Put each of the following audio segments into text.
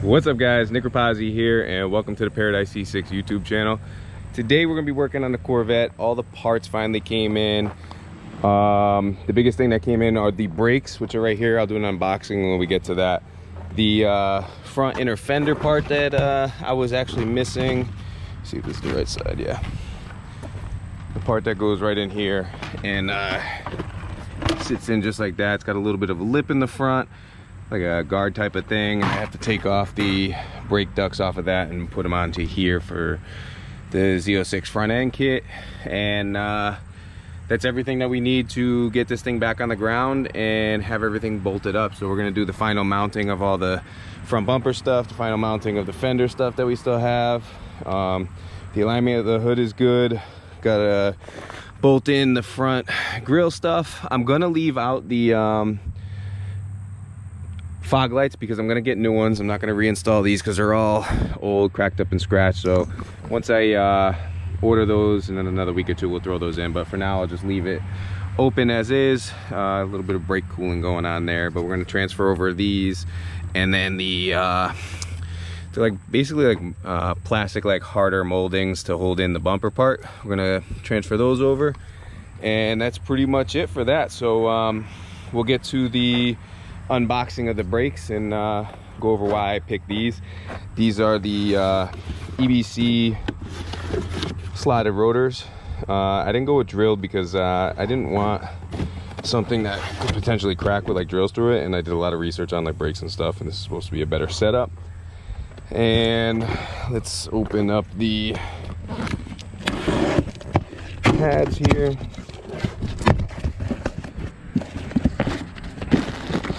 What's up guys, Nick Rapazzi here and welcome to the Paradise Z06 YouTube channel. Today we're going to be working on the Corvette. All the parts finally came in. The biggest thing that came in are the brakes, which are right here. I'll do an unboxing when we get to that. The front inner fender part that I was actually missing. Let's see if this is the right side. Yeah, the part that goes right in here and sits in just like that. It's got a little bit of a lip in the front, like a guard type of thing. I have to take off the brake ducts off of that and put them onto here for the Z06 front end kit. And that's everything that we need to get this thing back on the ground and have everything bolted up. So we're gonna do the final mounting of all the front bumper stuff, the final mounting of the fender stuff that we still have. The alignment of the hood is good. Gotta bolt in the front grille stuff. I'm gonna leave out the fog lights because I'm gonna get new ones. I'm not gonna reinstall these because they're all old, cracked up and scratched. So once I order those, and then another week or two we'll throw those in, but for now I'll just leave it open as is. A little bit of brake cooling going on there, but we're going to transfer over these, and then the they're like basically like plastic, like harder moldings to hold in the bumper part. We're going to transfer those over, and that's pretty much it for that. So we'll get to the unboxing of the brakes and go over why I picked these. These are the EBC slotted rotors. I didn't go with drilled because I didn't want something that could potentially crack with like drills through it, and I did a lot of research on like brakes and stuff, and this is supposed to be a better setup. And let's open up the pads here.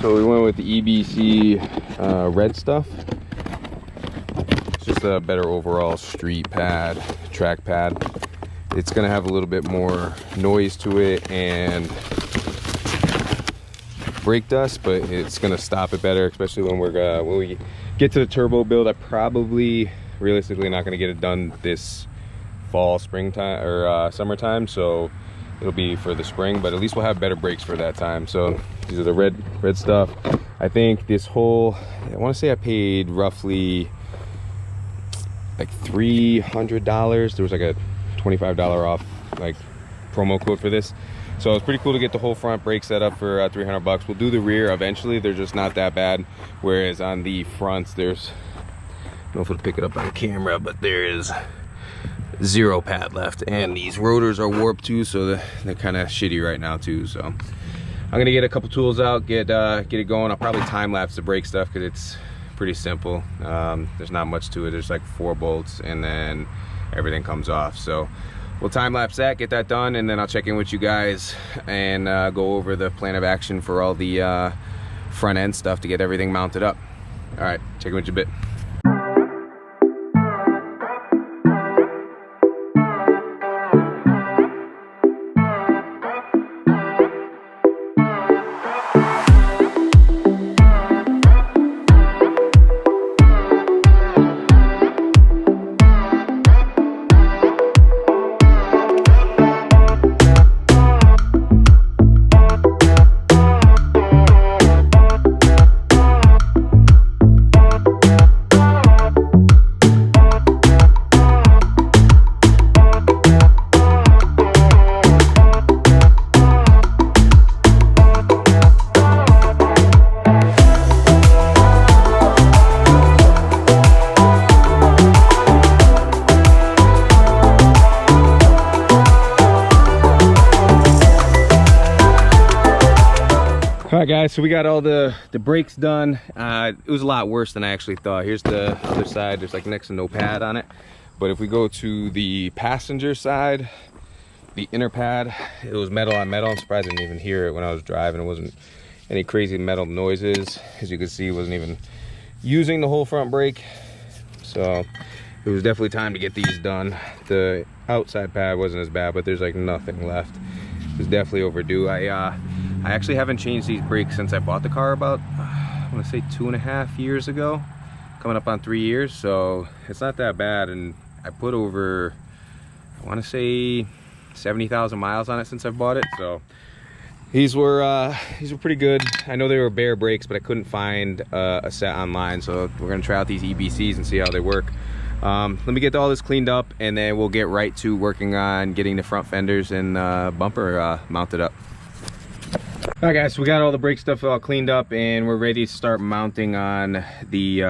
So we went with the EBC red stuff. It's just a better overall street pad, track pad. It's gonna have a little bit more noise to it and brake dust, but it's gonna stop it better, especially when we get to the turbo build. I probably realistically not gonna get it done this fall, springtime, or summertime, so it'll be for the spring, but at least we'll have better brakes for that time. So these are the red stuff. I think this whole, I want to say I paid roughly like $300. There was like a $25 off like promo code for this, so it's pretty cool to get the whole front brake set up for 300 bucks. We'll do the rear eventually. They're just not that bad, whereas on the fronts there's, I don't know if we'll pick it up on camera, but there is zero pad left, and these rotors are warped too, so they're kind of shitty right now too. So I'm gonna get a couple tools out, get it going. I'll probably time lapse the brake stuff because it's pretty simple. There's not much to it. There's like 4 bolts and then everything comes off. So we'll time lapse that, get that done, and then I'll check in with you guys and go over the plan of action for all the front end stuff to get everything mounted up. All right, check in with you a bit. Alright guys, so we got all the brakes done. It was a lot worse than I actually thought. Here's the other side. There's like next to no pad on it. But if we go to the passenger side, the inner pad, it was metal on metal. I'm surprised I didn't even hear it when I was driving. It wasn't any crazy metal noises. As you can see, it wasn't even using the whole front brake. So it was definitely time to get these done. The outside pad wasn't as bad, but there's like nothing left. It was definitely overdue. I actually haven't changed these brakes since I bought the car about, I want to say 2.5 years ago, coming up on 3 years. So it's not that bad, and I put over, I want to say 70,000 miles on it since I bought it. So These were pretty good. I know they were bare brakes, but I couldn't find a set online, so we're gonna try out these EBCs and see how they work. Let me get all this cleaned up, and then we'll get right to working on getting the front fenders and bumper mounted up. All right, guys, so we got all the brake stuff all cleaned up, and we're ready to start mounting on the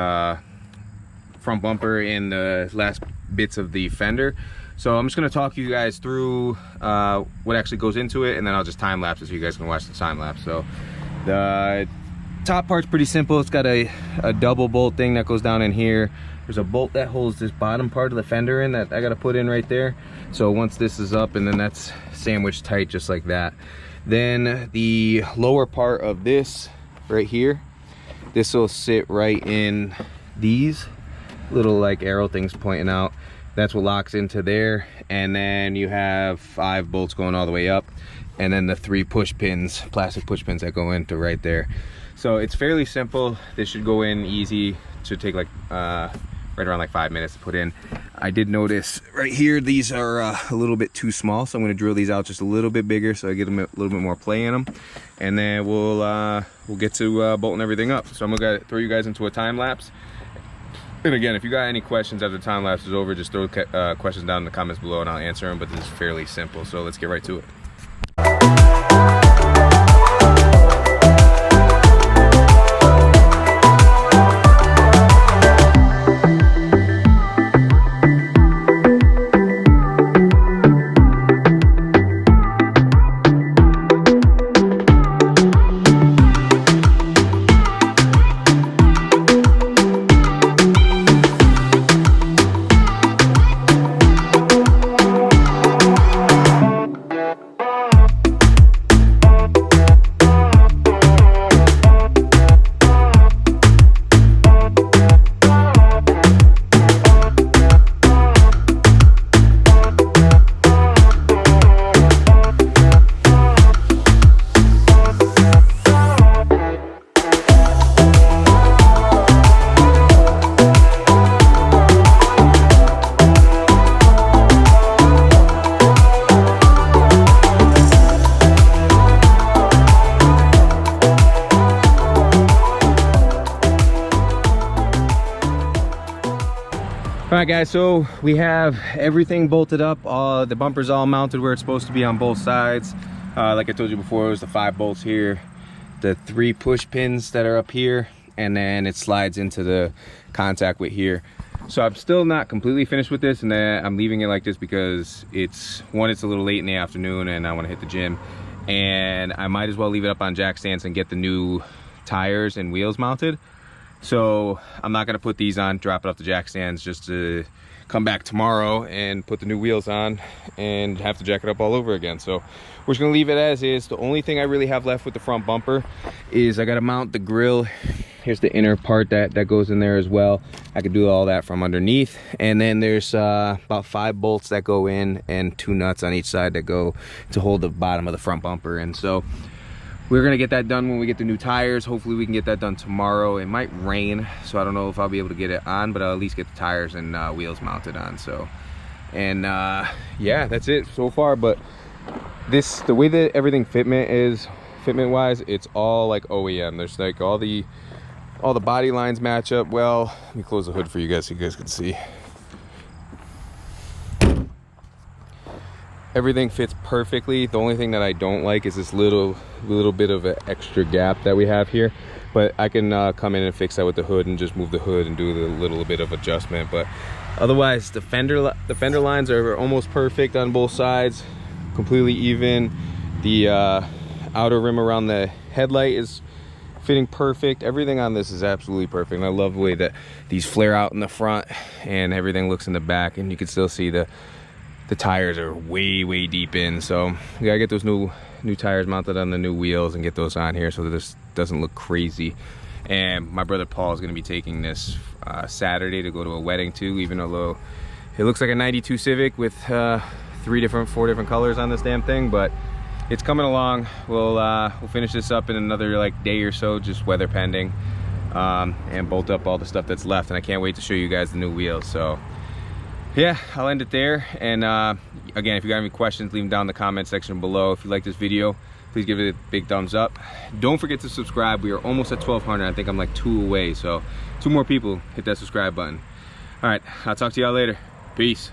front bumper and the last bits of the fender. So I'm just going to talk you guys through what actually goes into it, and then I'll just time lapse it so you guys can watch the time lapse. So the top part's pretty simple. It's got a double bolt thing that goes down in here. There's a bolt that holds this bottom part of the fender in that I got to put in right there. So once this is up, and then that's sandwiched tight just like that. Then the lower part of this right here, this will sit right in these little like arrow things pointing out. That's what locks into there, and then you have 5 bolts going all the way up, and then the 3 push pins, plastic push pins that go into right there. So it's fairly simple. This should go in easy. It should take like right around like 5 minutes to put in. I did notice right here these are a little bit too small, so I'm going to drill these out just a little bit bigger so I get them a little bit more play in them, and then we'll get to bolting everything up. So I'm gonna throw you guys into a time lapse. And again, if you got any questions after the time lapse is over, just throw questions down in the comments below and I'll answer them, but this is fairly simple, so let's get right to it. All right, guys, so we have everything bolted up. The bumper's all mounted where it's supposed to be on both sides. Like I told you before, it was the 5 bolts here, the 3 push pins that are up here, and then it slides into the contact with here. So I'm still not completely finished with this, and then I'm leaving it like this because it's a little late in the afternoon and I want to hit the gym, and I might as well leave it up on jack stands and get the new tires and wheels mounted. So I'm not going to put these on, drop it off the jack stands, just to come back tomorrow and put the new wheels on and have to jack it up all over again. So we're just going to leave it as is. The only thing I really have left with the front bumper is I got to mount the grill. Here's the inner part that goes in there as well. I could do all that from underneath. And then there's about 5 bolts that go in and 2 nuts on each side that go to hold the bottom of the front bumper. And so we're gonna get that done when we get the new tires. Hopefully we can get that done tomorrow. It might rain, so I don't know if I'll be able to get it on, but I'll at least get the tires and wheels mounted on. So, and yeah, that's it so far. But the way that everything fitment wise, it's all like OEM. There's like all the body lines match up well. Let me close the hood for you guys so you guys can see. Everything fits perfectly. The only thing that I don't like is this little bit of an extra gap that we have here, but I can come in and fix that with the hood and just move the hood and do the little bit of adjustment. But otherwise, the fender lines are almost perfect on both sides, completely even. The outer rim around the headlight is fitting perfect. Everything on this is absolutely perfect, and I love the way that these flare out in the front and everything looks in the back, and you can still see the tires are way deep in. So we gotta get those new tires mounted on the new wheels and get those on here so that this doesn't look crazy. And my brother Paul is gonna be taking this Saturday to go to a wedding too, even although it looks like a 92 Civic with 4 different colors on this damn thing, but it's coming along. We'll finish this up in another like day or so, just weather pending, and bolt up all the stuff that's left. And I can't wait to show you guys the new wheels. So yeah, I'll end it there. And again, if you got any questions, leave them down in the comment section below. If you like this video, please give it a big thumbs up. Don't forget to subscribe. We are almost at 1,200. I think I'm like 2 away, so 2 more people hit that subscribe button. All right, I'll talk to y'all later. Peace.